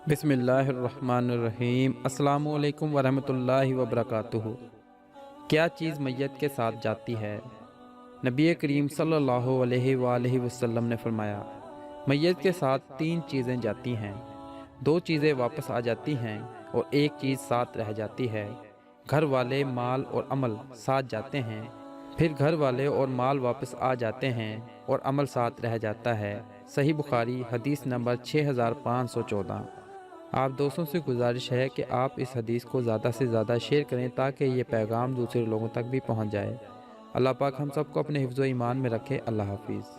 بسم اللہ الرحمن الرحیم۔ السلام علیکم ورحمۃ اللہ وبرکاتہ۔ کیا چیز میت کے ساتھ جاتی ہے؟ نبی کریم صلی اللہ علیہ وآلہ وسلم نے فرمایا، میت کے ساتھ 3 چیزیں جاتی ہیں، 2 چیزیں واپس آ جاتی ہیں اور 1 چیز ساتھ رہ جاتی ہے۔ گھر والے، مال اور عمل ساتھ جاتے ہیں، پھر گھر والے اور مال واپس آ جاتے ہیں اور عمل ساتھ رہ جاتا ہے۔ صحیح بخاری حدیث نمبر 6514۔ آپ دوستوں سے گزارش ہے کہ آپ اس حدیث کو زیادہ سے زیادہ شیئر کریں تاکہ یہ پیغام دوسرے لوگوں تک بھی پہنچ جائے۔ اللہ پاک ہم سب کو اپنے حفظ و ایمان میں رکھے۔ اللہ حافظ۔